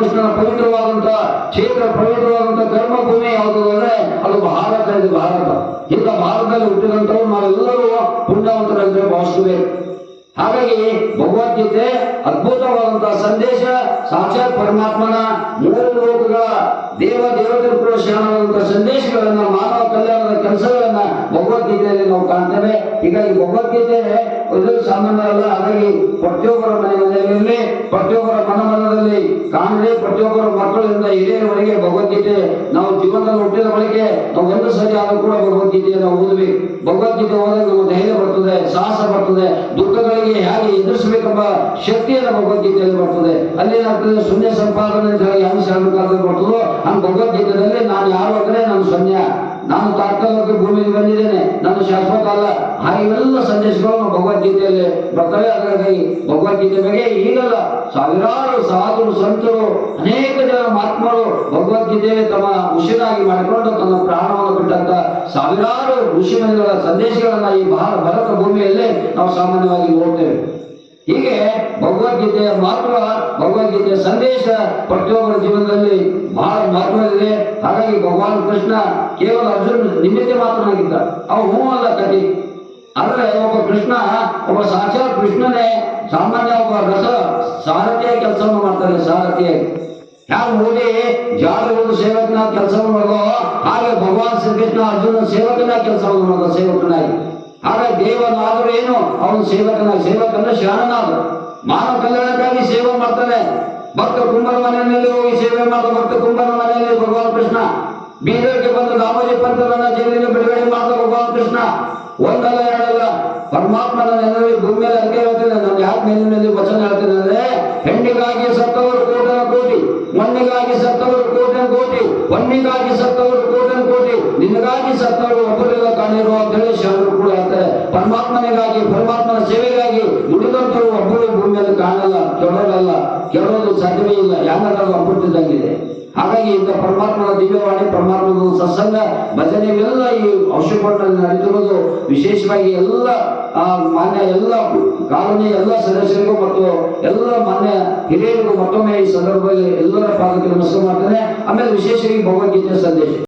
ಕೃಷ್ಣನ ಪವಿತ್ರವಾದಂತಹ ಕ್ಷೇತ್ರ, ಪವಿತ್ರವಾದಂತಹ ಕರ್ಮಭೂಮಿ ಯಾವುದು ಅಂದ್ರೆ ಅದು ಭಾರತ ಇದೆ. ಭಾರತ ಇಂಥ ಭಾರತದಲ್ಲಿ ಹುಟ್ಟಿದಂಥವ್ರು ನಾವೆಲ್ಲರೂ ಪುಣ್ಯವಂತರಾಗಿ ಭಾವಿಸಬೇಕು. ಹಾಗಾಗಿ ಭಗವದ್ಗೀತೆ ಅದ್ಭುತವಾದಂತಹ ಸಂದೇಶ, ಸಾಕ್ಷಾತ್ ಪರಮಾತ್ಮನ ಮೂರು ಲೋಕಗಳ ದೇವತೆಗಳು ಕೂಡ ಶರಣವಾದಂತಹ ಸಂದೇಶಗಳನ್ನ, ಮಾನವ ಕಲ್ಯಾಣದ ಕೆಲಸಗಳನ್ನ ಭಗವದ್ಗೀತೆಯಲ್ಲಿ ನಾವು ಕಾಣ್ತೇವೆ. ಹೀಗಾಗಿ ಭಗವದ್ಗೀತೆ ಇದು ಸಾಮಾನ್ಯ ಅಲ್ಲ. ಹಾಗಾಗಿ ಪ್ರತಿಯೊಬ್ಬರ ಮನೆಯಲ್ಲಿ, ಪ್ರತಿಯೊಬ್ಬರ ಮನಮನದಲ್ಲಿ ಕಾಣಲಿ. ಪ್ರತಿಯೊಬ್ಬರ ಮಕ್ಕಳಿಂದ ಹಿರಿಯರವರೆಗೆ ಭಗವದ್ಗೀತೆ ನಾವು ಜೀವನದಲ್ಲಿ ಹುಟ್ಟಿದ ಬಳಿಕೆ ನಾವು ಒಂದು ಸರಿ ಆದರೂ ಕೂಡ ಭಗವದ್ಗೀತೆಯನ್ನು ಓದಬೇಕು. ಭಗವದ್ಗೀತೆ ಓದಿದ್ರೆ ನಮ್ಮ ಧೈರ್ಯ ಬರ್ತದೆ, ಸಾಹಸ ಬರ್ತದೆ, ದುಃಖಗಳಿಗೆ ಹೇಗೆ ಎದುರಿಸಬೇಕೆಂಬ ಶಕ್ತಿಯನ್ನು ಭಗವದ್ಗೀತೆಯಲ್ಲಿ ಬರ್ತದೆ. ಅಲ್ಲೇನಾಗ್ತದೆ, ಶೂನ್ಯ ಸಂಪಾದನೆ ಅಂತ ಹೇಳಿ ಯಾವ ಶಾಲೆಕಾಲದಲ್ಲಿ ಬರ್ತದೋ ಹಂಗೆ ಭಗವದ್ಗೀತೆಯಲ್ಲಿ ನಾನು ಯಾರು ಅಂದ್ರೆ ನಾನು ಶೂನ್ಯ, ನಾನು ತಾತ್ಕಾಲಿಕ ಭೂಮಿಗೆ ಬಂದಿದ್ದೇನೆ, ನಾನು ಶಾಶ್ವತ ಅಲ್ಲ. ಹಾಗೆಲ್ಲ ಸಂದೇಶಗಳು ಭಗವದ್ಗೀತೆಯಲ್ಲಿ ಬರ್ತವೆ. ಹಾಗಾಗಿ ಭಗವದ್ಗೀತೆ ಬಗ್ಗೆ ಈಗಲ್ಲ ಸಾವಿರಾರು ಸಾಧುರು, ಸಂತರು, ಅನೇಕ ಜನ ಮಹಾತ್ಮರು ಭಗವದ್ಗೀತೆಯಲ್ಲಿ ತಮ್ಮ ಉಸಿರಾಗಿ ಮಾಡಿಕೊಂಡು ತನ್ನ ಪ್ರಾಣವನ್ನು ಬಿಟ್ಟಂತ ಸಾವಿರಾರು ಋಷಿಮುನಿಗಳ ಸಂದೇಶಗಳನ್ನ ಈ ಭರತ ಭೂಮಿಯಲ್ಲಿ ನಾವು ಸಾಮಾನ್ಯವಾಗಿ ನೋಡ್ತೇವೆ. ಹೀಗೆ ಭಗವದ್ಗೀತೆಯ ಮಹತ್ವ, ಭಗವದ್ಗೀತೆಯ ಸಂದೇಶ ಪ್ರತಿಯೊಬ್ಬರ ಜೀವನದಲ್ಲಿ ಬಹಳ ಮಹತ್ವವಿದೆ. ಹಾಗಾಗಿ ಭಗವಾನ್ ಕೃಷ್ಣ ಕೇವಲ ಅರ್ಜುನ ನಿಮಿತ್ತ ಮಾತ್ರನಾಗಿದ್ದ, ಅವ ಹೂ ಅಲ್ಲ ಕಥೆ. ಆದರೆ ಒಬ್ಬ ಕೃಷ್ಣ, ಒಬ್ಬ ಸಾಕ್ಷಾತ್ ಕೃಷ್ಣನೇ ಸಾಮಾನ್ಯ ಒಬ್ಬ ರಸ ಸಾರಥಿಯ ಕೆಲಸವನ್ನು ಮಾಡ್ತಾರೆ. ಸಾರಥಿಯಾಗಿ ಯಾರು ಓದಿ ಜಾಗೃತ ಸೇವಕನ ಕೆಲಸವನ್ನು ಮಾಡೋ ಹಾಗೆ ಭಗವಾನ್ ಶ್ರೀಕೃಷ್ಣ ಅರ್ಜುನ ಸೇವಕನ ಕೆಲಸವನ್ನು ಮಾಡೋ, ಸೇವಕನಾಗಿ. ಹಾಗಾಗಿ ದೇವನಾದರೂ ಏನು, ಅವನು ಸೇವಕನಾಗಿ, ಸೇವಕನ ಶರಣನಾದ ಮಾನವ ಕಲ್ಯಾಣಕ್ಕಾಗಿ ಸೇವೆ ಮಾಡ್ತಾನೆ. ಭಕ್ತ ಕುಂಭರ ಮನೆಯಲ್ಲಿ ಹೋಗಿ ಸೇವೆ ಮಾಡೋ ಭಕ್ತ ಕುಂಭರ ಮನೆಯಲ್ಲಿ ಭಗವಾನ್ ಕೃಷ್ಣ, ಬೀದರ್ಗೆ ಬಂದು ದಾಮೋಜಿ ಪಂಥರನ್ನ ಜೈಲಿನ ಬಿಡುಗಡೆ ಮಾಡಿದ ಭಗವಾನ್ ಕೃಷ್ಣ. ಒಂದಲ್ಲ ಎರಡಲ್ಲ, ಪರಮಾತ್ಮನ ನೆನಪಿ ಭೂಮಿಯಲ್ಲಿ ಅದಕ್ಕೆ ಹೇಳ್ತೇನೆ. ನಾನು ಯಾಕೆ ಮೇಲಿನಲ್ಲಿ ವಚನ ಹೇಳ್ತೇನೆ ಅಂದ್ರೆ, ಹೆಣ್ಣಿಗಾಗಿ ಸತ್ತವರು ಕೋಟನ ಕೋಟಿ, ಮಣ್ಣಿಗಾಗಿ ಸತ್ತವರು ಕೋಟನ ಕೋಟಿ, ಹೊಣ್ಣಿಗಾಗಿ ಸತ್ತವರು ಕೋಟನ ಕೋಟಿ, ನಿನಗಾಗಿ ಸತ್ತವರು ಒಬ್ಬರಿಲ್ಲ ಕಾಣಿರುವ ಅಂತ ಹೇಳಿ ಶರಣರು ಕೂಡ ಹೇಳ್ತಾರೆ. ಪರಮಾತ್ಮನಿಗಾಗಿ, ಪರಮಾತ್ಮನ ಸೇವೆಗಾಗಿ ದುಡಿದಂತರು ಒಬ್ಬರು ಭೂಮಿಯಲ್ಲಿ ಕಾಣಲ್ಲ, ಕೆಡೋದಲ್ಲ, ಕೆಡೋದು ಸಾಧ್ಯವೇ ಇಲ್ಲ. ಯಾಕಂದ್ರೆ ಅಪ್ಪುಟ್ಟಿದ್ದಂಗಿದೆ. ಹಾಗಾಗಿ ಇಂಥ ಪರಮಾತ್ಮನ ದಿವ್ಯವಾಣಿ, ಪರಮಾತ್ಮನ ಸತ್ಸಂಗ, ಭಜನೆಗಳೆಲ್ಲ ಈ ಔಷಧಗಳಲ್ಲಿ ನಡೀತಿರೋದು ವಿಶೇಷವಾಗಿ ಎಲ್ಲ ಮಾನ್ಯ ಎಲ್ಲ ಕಾಲೋನಿಯ ಎಲ್ಲ ಸದಸ್ಯರಿಗೂ ಮತ್ತು ಎಲ್ಲ ಮಾನ್ಯ ಹಿರಿಯರಿಗೂ ಮತ್ತೊಮ್ಮೆ ಈ ಸಂದರ್ಭದಲ್ಲಿ ಎಲ್ಲರ ಪಾದಕ್ಕೆ ನಮಸ್ಕಾರ ಮಾಡ್ತೇನೆ. ಆಮೇಲೆ ವಿಶೇಷವಾಗಿ ಭಗವದ್ಗೀತೆ ಸಂದೇಶ.